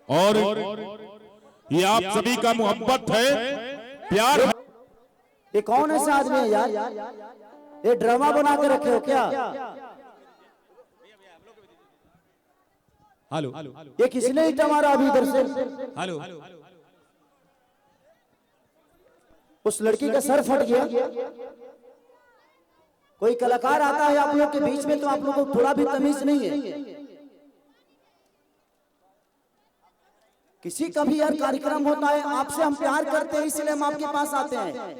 और ये आप सभी का मोहब्बत है, प्यार है। ये कौन ऐसा आदमी है यार? ये ड्रामा बना के रखे हो क्या? हेलो, ये किसने ईटा मारा अभी इधर से? हेलो, उस लड़की का सर फट गया। कोई कलाकार आता है आप लोग के बीच में तो आप लोगों को थोड़ा भी तमीज नहीं है। किसी का भी यार कार्यक्रम होता है, आपसे हम प्यार करते हैं इसलिए हम आपके पास आते हैं,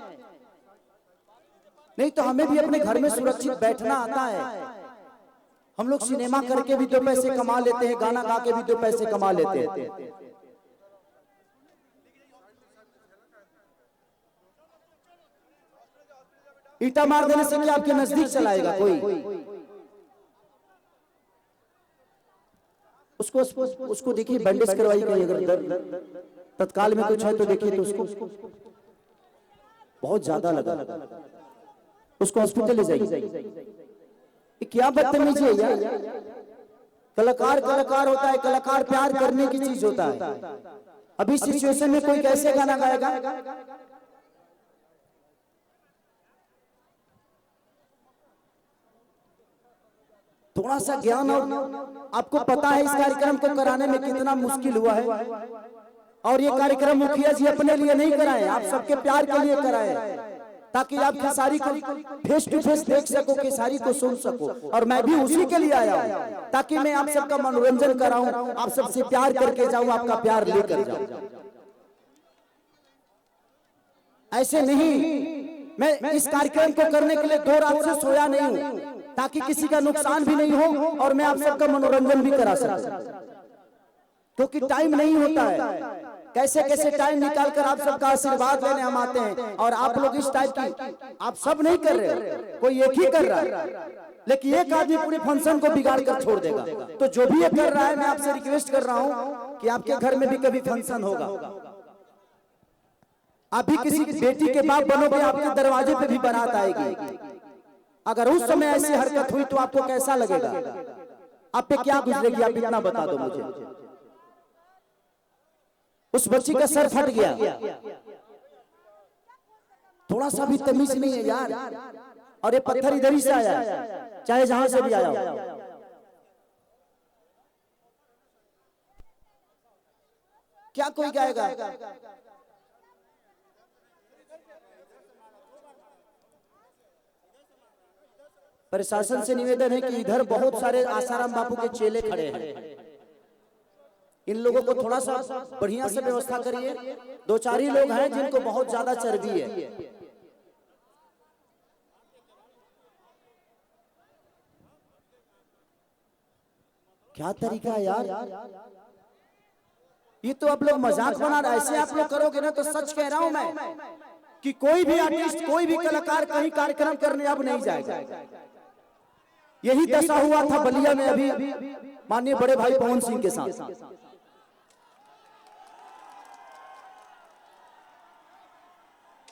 नहीं तो हमें भी अपने घर में सुरक्षित बैठना आता है। हम लोग सिनेमा करके भी 2 पैसे कमा लेते हैं, गाना गा के भी 2 पैसे कमा लेते हैं। ईटा मार देने से क्या आपके नजदीक चलाएगा कोई? उसको देखिए, बैंडेज करवाई गई, अगर दर्द तत्काल में कुछ है तो देखिए, तो उसको बहुत ज्यादा लगा, उसको हॉस्पिटल ले जाइए। क्या बदतमीजी है यार? कलाकार कलाकार होता है, कलाकार प्यार करने की चीज होता है। अभी सिचुएशन में कोई कैसे गाना गाएगा? थोड़ा सा ज्ञान, और आपको पता है इस कार्यक्रम को कराने में कितना मुश्किल हुआ है। और ये कार्यक्रम मुखिया जी अपने लिए नहीं कराए, आप सबके प्यार के लिए कराए, ताकि आप खेसारी को फेस टू फेस देख सको, खेसारी को सुन सको। और मैं भी उसी के लिए आया हूँ, ताकि मैं आप सबका मनोरंजन कराऊं, आप सबसे प्यार करके जाऊं, आपका प्यार लेकर जाऊं। ऐसे नहीं, मैं इस कार्यक्रम को करने के लिए 2 रात से सोया नहीं हूं, ताकि किसी का नुकसान भी नहीं हो और मैं आप सबका मनोरंजन भी करा सकूं, क्योंकि टाइम नहीं होता है। कैसे कैसे टाइम निकाल कर आप सबका आशीर्वाद लेने हम आते हैं, और आप लोग इस टाइप की आप सब नहीं कर रहे, कोई एक ही कर रहा है, लेकिन एक आदमी पूरे फंक्शन को बिगाड़ कर छोड़ देगा। तो जो भी ये कर रहा है, मैं आपसे रिक्वेस्ट कर रहा हूं कि आपके घर में भी कभी फंक्शन होगा, आप भी किसी बेटी के बाप बनोगे, आपके दरवाजे पे भी बारात आएगी। अगर उस समय ऐसी हरकत हुई तो आपको कैसा लगेगा? आप पे क्या गुजरेगी? आप इतना बता दो मुझे। उस बच्ची का सर फट गया, थोड़ा सा भी तमीज नहीं है यार। और ये पत्थर इधर ही से आया, चाहे जहां से भी आया हो। क्या कोई गाएगा? प्रशासन से निवेदन है कि इधर बहुत सारे आसाराम बापू के चेले खड़े हैं, इन लोगों को थोड़ा सा बढ़िया से व्यवस्था करिए। 2-4 ही लोग हैं जिनको बहुत ज्यादा चर्बी है। क्या तरीका है यार? ये तो आप लोग मजाक बना रहे, ऐसे आप लोग करोगे ना तो सच कह रहा हूं मैं कि कोई भी आर्टिस्ट, कोई भी कलाकार कहीं कार्यक्रम करने अब नहीं जाएगा। यही दशा हुआ था बलिया में अभी माननीय बड़े भाई पवन सिंह के साथ।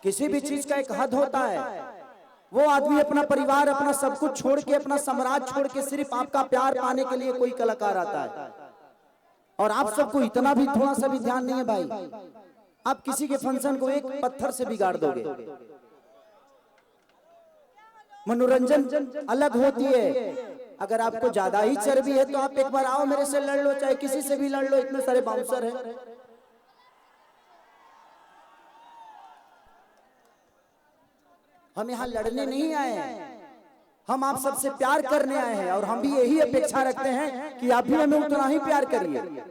किसी भी चीज का एक हद होता है। वो आदमी अपना परिवार, अपना सब कुछ छोड़ के, अपना साम्राज्य छोड़ के सिर्फ आपका प्यार पाने के लिए कोई कलाकार आता है। और आप सबको इतना भी थोड़ा सा भी ध्यान नहीं है भाई। आप किसी के फंक्शन को एक पत्थर से बिगाड़ दोगे। मनोरंजन अलग होती है। अगर आपको ज्यादा ही चर्बी है तो आप एक बार आओ, मेरे से लड़ लो, चाहे किसी से भी लड़ लो, इतने सारे बाउंसर हैं। हम यहाँ लड़ने नहीं आए हैं, हम आप सबसे प्यार करने आए हैं। और हम भी यही अपेक्षा रखते हैं कि आप भी हमें उतना ही प्यार करिए।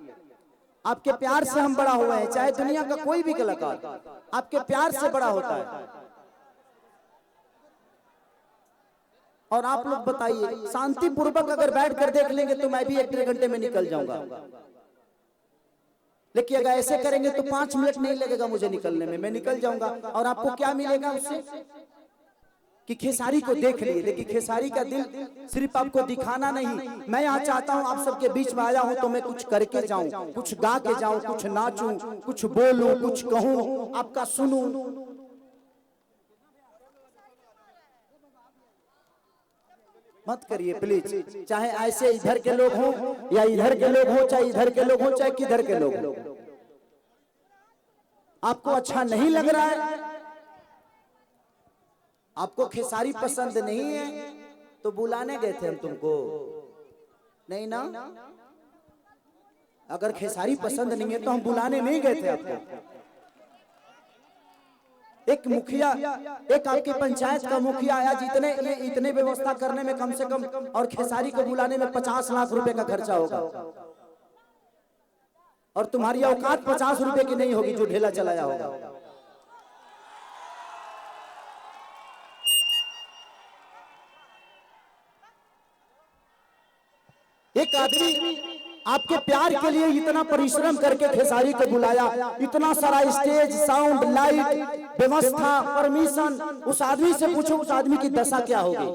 आपके प्यार से हम बड़ा हुए हैं, चाहे दुनिया का कोई भी कलाकार आपके प्यार से बड़ा होता है। और आप लोग बताइए, शांतिपूर्वक अगर बैठ कर देख लेंगे तो मैं भी 1-1.5 घंटे में निकल जाऊंगा, लेकिन अगर ऐसे करेंगे तो 5 मिनट नहीं लगेगा मुझे निकलने में, मैं निकल जाऊंगा। और आपको क्या मिलेगा उससे? कि खेसारी को देख लिए, लेकिन खेसारी का दिल सिर्फ आपको दिखाना नहीं। मैं यहाँ चाहता हूँ, आप सबके बीच में आया हूँ तो मैं कुछ करके जाऊं, कुछ गा के जाऊं, कुछ नाचूं, कुछ बोलूं, कुछ कहूं, आपका सुनूं। मत करिए प्लीज। चाहे ऐसे इधर के लोग हों या इधर के लोग हों, चाहे इधर के लोग हों चाहे किधर के लोग हों, आपको अच्छा नहीं लग रहा है, आपको खेसारी पसंद नहीं है तो बुलाने गए थे हम तुमको, नहीं ना? अगर खेसारी पसंद नहीं है तो हम बुलाने नहीं गए थे आपको। एक मुखिया, एक आपके पंचायत का मुखिया आया, इतने व्यवस्था करने में कम से कम और खेसारी को बुलाने में 50 लाख रुपए का खर्चा होगा, और तुम्हारी औकात 50 रुपए की नहीं होगी जो ढेला चलाया होगा। एक आदमी आपके प्यार के लिए इतना परिश्रम करके खेसारी को बुलाया, इतना सारा स्टेज, साउंड, लाइट, व्यवस्था, परमिशन, उस आदमी से पूछो उस आदमी की दशा क्या होगी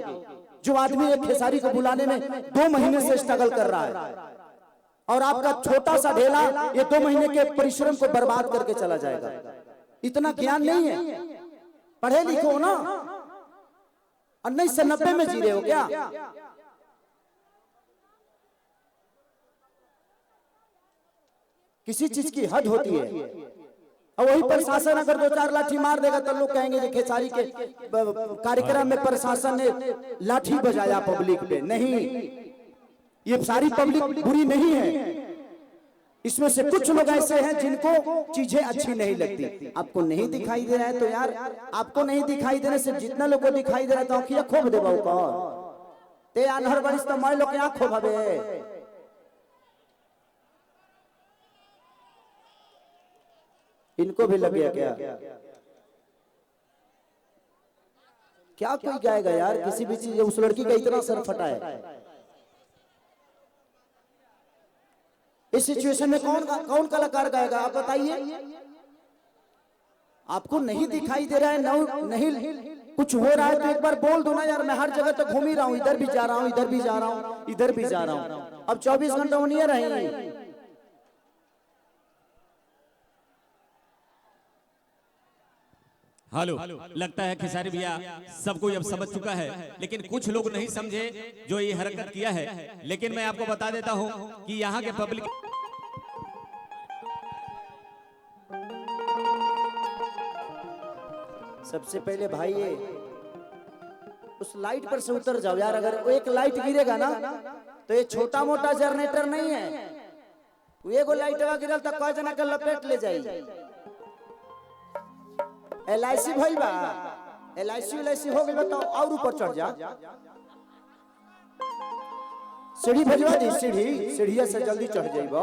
जो आदमी एक खेसारी को बुलाने में 2 महीने से स्ट्रगल कर रहा है, और आपका छोटा सा ढेला ये 2 महीने के परिश्रम को बर्बाद करके चला जाएगा। इतना ज्ञान नहीं है, पढ़े लिखो ना, 1990 में जी रहे हो क्या? किसी चीज की हद होती है, और वही प्रशासन अगर 2-4 लाठी मार देगा तो लोग कहेंगे कि खेसारी के कार्यक्रम में प्रशासन ने लाठी बजाया पब्लिक पे। नहीं, ये सारी पब्लिक बुरी नहीं है, इसमें से कुछ लोग ऐसे हैं जिनको चीजें अच्छी नहीं लगती। आपको नहीं दिखाई दे रहा है तो यार, आपको नहीं दिखाई देने से जितना लोग को दिखाई दे रहा है तो आंखिया खोब देबा ते अनहर बरिस तो मैं लोग आंख खोबाबे। इनको भी लग गया क्या? क्या कोई गाएगा यार किसी भी चीज? उस लड़की का इतना सर फटा है। इस सिचुएशन में कौन कलाकार गाएगा आप बताइए? आपको नहीं दिखाई दे रहा है, नहीं कुछ हो रहा है तो एक बार बोल दो ना यार, मैं हर जगह तो घूम ही रहा हूं, इधर भी जा रहा हूं, इधर भी जा रहा हूं, इधर भी जा रहा हूं। अब 24 घंटा नहीं रहे। हेलो, लगता है खेसारी भैया सब कोई अब समझ चुका है, लेकिन कुछ लोग नहीं समझे जो ये हरकत किया है। लेकिन मैं आपको बता देता हूं कि यहाँ के पब्लिक सबसे पहले भाई ये उस लाइट पर से उतर जाओ यार। अगर एक लाइट गिरेगा ना तो ये छोटा मोटा जनरेटर नहीं है, एगो लाइट गिरल तो कई जना के लपेट ले जाई। LIC भइल बा, LIC हो गइल तो और ऊपर चढ़ जा। सीढ़ी भेजवा दी, सीढ़िया से जल्दी चढ़ जाइबा।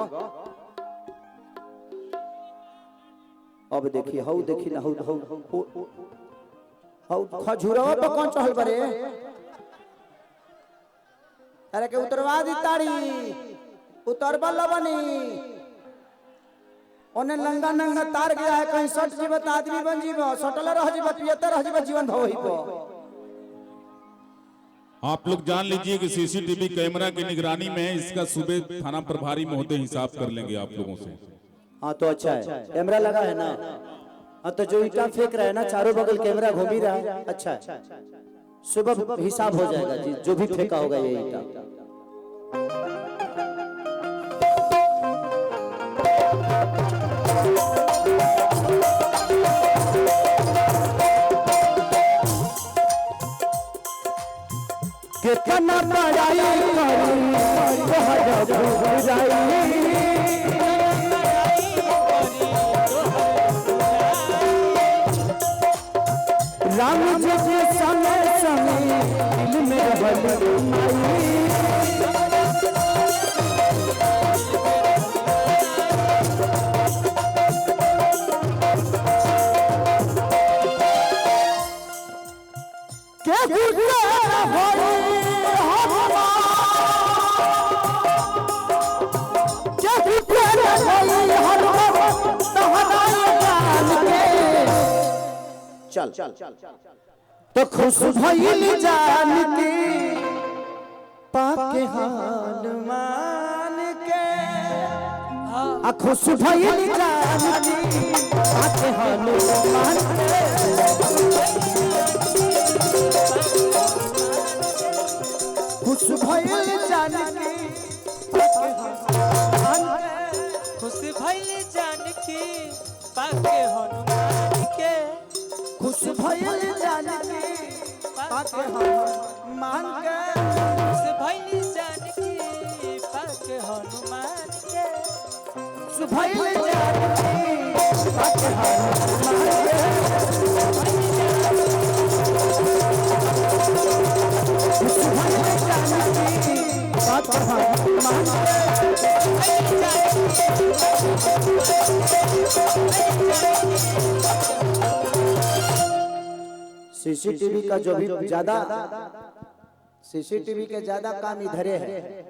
अब देखी हऊ, देखी ना हऊ खजूरवा पे कौन चढ़ल बरे? अरे के उतरवा दी तारी, उतरबा लबनी। ओने नंगा नंगा तार गया है, कहीं सट जीव तो आदमी बन जीव, सटल रह जीव, पियतर रह जीव, जीवन भव ही पो। आप लोग जान लीजिए कि CCTV कैमरा की निगरानी में इसका सूबे थाना प्रभारी महोदय हिसाब कर लेंगे आप लोगों से। हाँ तो अच्छा है, कैमरा लगा है ना। हाँ तो जो ईटा फेंक रहा है ना चारों बगल कैमरा घूम ही रहा है। अच्छा है, सुबह हिसाब हो जाएगा जी, जो भी फेंका होगा ये ईटा। कितना पढ़ाई राम जी के समय समय दिल में चल तो खुश भइल जान के पाके हाल मान के, खुश भइल जान के पाके हाल मान के। खुश भइल जान के खुश भइल जान के पाके हनुमान के खुश भइल जान के पाके हनुमान के खुश भइल जान के पाके हनुमान के खुश भइल जान के पाके हनुमान सीसीटीवी का जो भी ज्यादा सीसीटीवी के ज्यादा काम इधर है।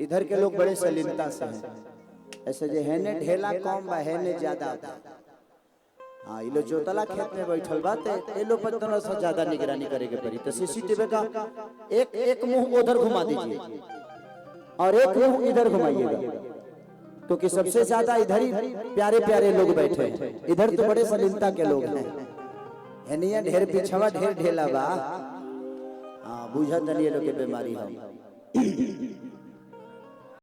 इधर के लोग बड़े सलीलता से हैं। ऐसे जो है ने ढेला कम बा है ने ज्यादा। हाँ ये लो जोतला खेत में बैठल बा ते ये लो पर थोड़ा सा ज्यादा निगरानी करेंगे पड़ी। तो सीसीटीवी का एक मुंह उधर घुमा दीजिए और एक मुंह इधर घुमाइएगा, क्योंकि सबसे ज्यादा इधर ही प्यारे प्यारे लोग बैठे हैं। इधर तो बड़े सलीलता के लोग हैं। हेनिया ढेर पिछवा ढेर ढेला बा। हाँ बुझा तनिए लोग के बीमारी है।